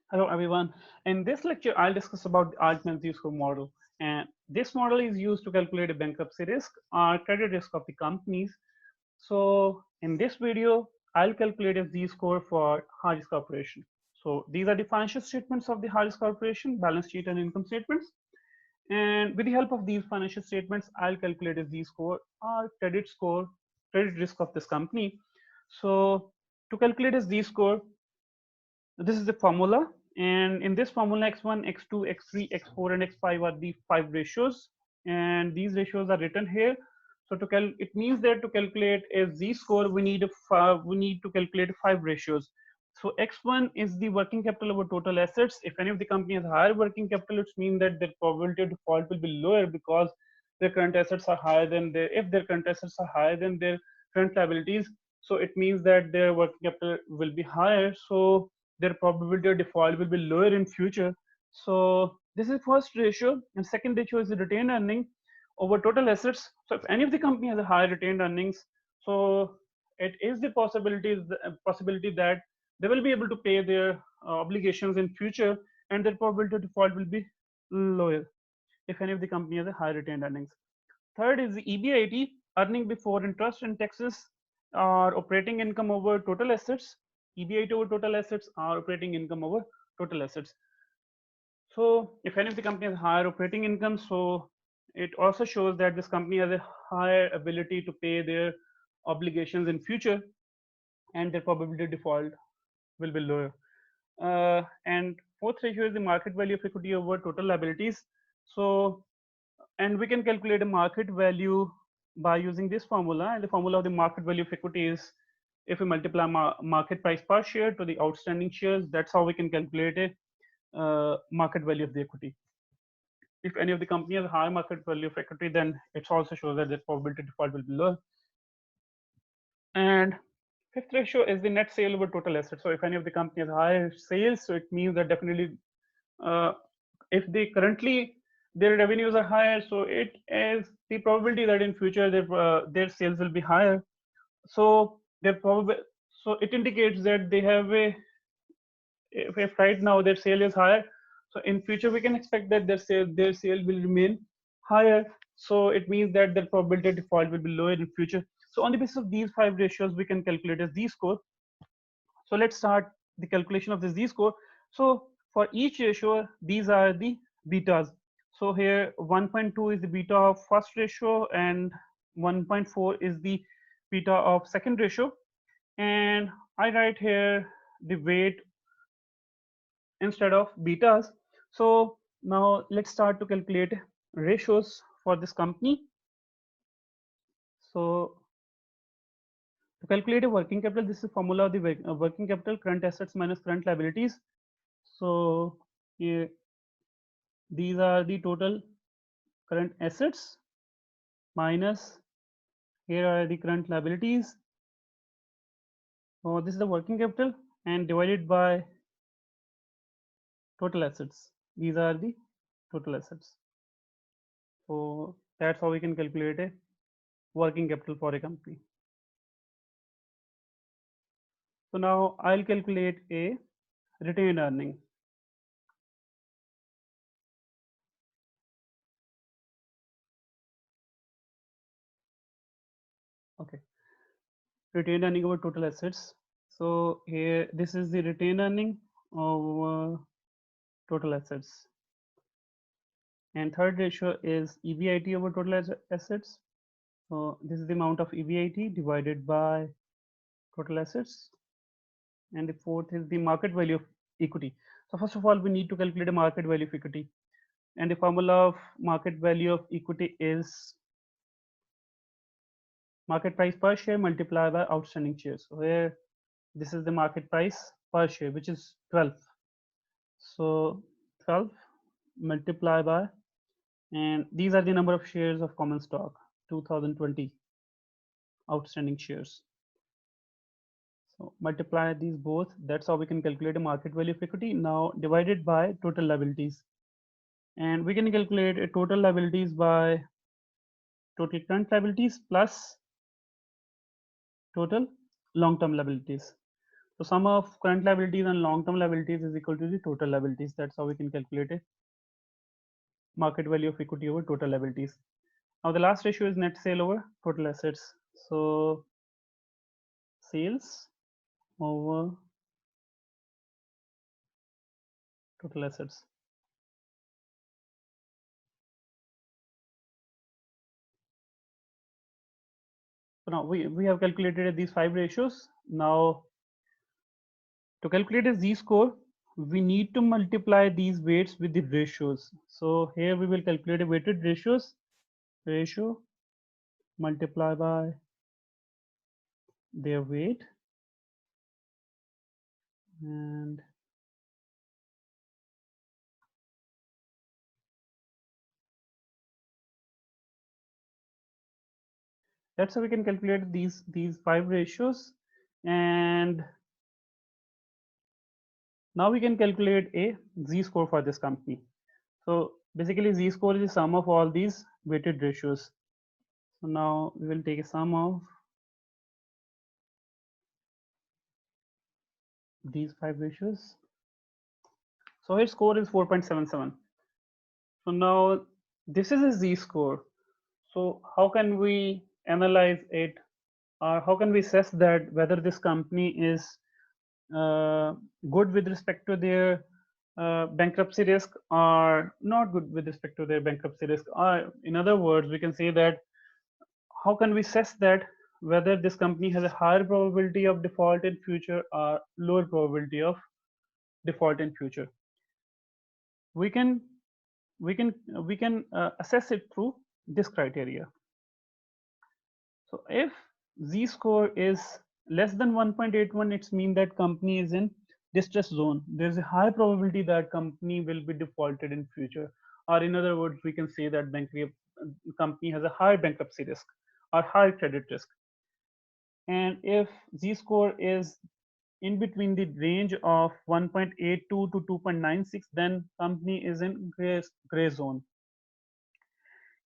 Hello everyone. In this lecture, I'll discuss about the Altman Z-score model. And this model is used to calculate a bankruptcy risk or credit risk of the companies. So in this video, I'll calculate a Z-score for Harris Corporation. So these are the financial statements of the Harris Corporation, balance sheet and income statements. And with the help of these financial statements, I'll calculate a Z-score or credit risk of this company. So to calculate a Z-score, this is the formula, and in this formula, x1, x2, x3, x4, and x5 are the five ratios, and these ratios are written here. So it means that to calculate a z-score, we need to calculate five ratios. So x1 is the working capital over total assets. If any of the company has higher working capital, it means that their probability of default will be lower because their current assets are higher than their if their current assets are higher than their current liabilities. So it means that their working capital will be higher. So their probability of default will be lower in future. So this is first ratio, and second ratio is the retained earning over total assets. So if any of the company has a high retained earnings, so it is the possibility that they will be able to pay their obligations in future, and their probability of default will be lower if any of the company has a high retained earnings. Third is the EBIT, earning before interest and taxes, or operating income over total assets. EBIT over total assets or operating income over total assets. So if any of the company has higher operating income, so it also shows that this company has a higher ability to pay their obligations in future, and their probability of default will be lower. And fourth ratio is the market value of equity over total liabilities. So, and we can calculate a market value by using this formula, and the formula of the market value of equity is if we multiply market price per share to the outstanding shares. That's how we can calculate a market value of the equity. If any of the company has a high market value of equity, then it also shows that the probability of default will be low. And fifth ratio is the net sale over total assets. So if any of the company has higher sales, so it means that definitely uh, if they currently their revenues are higher, so it is the probability that in future their sales will be higher. So they're probably so it indicates that they have a if right now their sale is higher, so in future we can expect that their sale will remain higher. So it means that the probability of default will be lower in future. So on the basis of these five ratios, we can calculate a z-score. So let's start the calculation of the z-score. So for each ratio, these are the betas. So here 1.2 is the beta of first ratio, and 1.4 is the beta of second ratio. And I write here the weight instead of betas. So now let's start to calculate ratios for this company. So to calculate a working capital, this is the formula of the working capital: current assets minus current liabilities. So here, these are the total current assets minus here are the current liabilities. So this is the working capital and divided by total assets. These are the total assets. So that's how we can calculate a working capital for a company. So now I'll calculate a retained earning. Okay, retained earning over total assets. So here, this is the retained earning over total assets. And third ratio is EBIT over total assets. So this is the amount of EBIT divided by total assets. And the fourth is the market value of equity. So first of all, we need to calculate a market value of equity. And the formula of market value of equity is market price per share multiplied by outstanding shares. So here, this is the market price per share, which is 12. So 12 multiplied by, and these are the number of shares of common stock, 2020 outstanding shares. So multiply these both. That's how we can calculate a market value of equity. Now divided by total liabilities. And we can calculate a total liabilities by total current liabilities plus total long-term liabilities. So sum of current liabilities and long-term liabilities is equal to the total liabilities. That's how we can calculate it. Market value of equity over total liabilities. Now the last ratio is net sale over total assets. So sales over total assets. So now we have calculated these 5 ratios. Now to calculate a z-score, we need to multiply these weights with the ratios. So here we will calculate a weighted ratio multiply by their weight, and that's how we can calculate these 5 ratios. And now we can calculate a z-score for this company. So basically z-score is the sum of all these weighted ratios. So now we will take a sum of these 5 ratios. So its score is 4.77. So now this is a z-score. So how can we analyze it, or how can we assess that whether this company is good with respect to their bankruptcy risk or not good with respect to their bankruptcy risk? Or in other words, we can say that how can we assess that whether this company has a higher probability of default in future or lower probability of default in future? We can assess it through this criteria. So if z-score is less than 1.81, it's mean that company is in distress zone. There's a high probability that company will be defaulted in future, or in other words, we can say that company has a high bankruptcy risk or high credit risk. And if z-score is in between the range of 1.82 to 2.96, then company is in gray zone.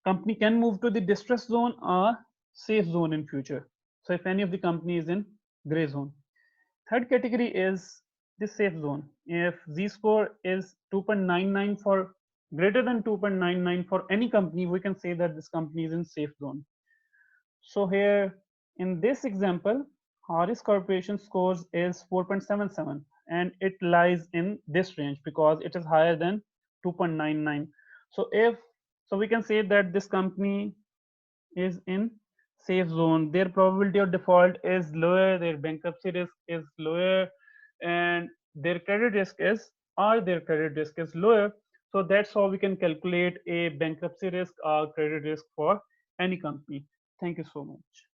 Company can move to the distress zone or safe zone in future. So if any of the company is in gray zone. Third category is the safe zone. If z-score is 2.99 for greater than 2.99 for any company, we can say that this company is in safe zone. So here in this example, Harris Corporation scores is 4.77, and it lies in this range because it is higher than 2.99. So we can say that this company is in safe zone. Their probability of default is lower, their bankruptcy risk is lower, and their credit risk is lower. So that's how we can calculate a bankruptcy risk or credit risk for any company. Thank you so much.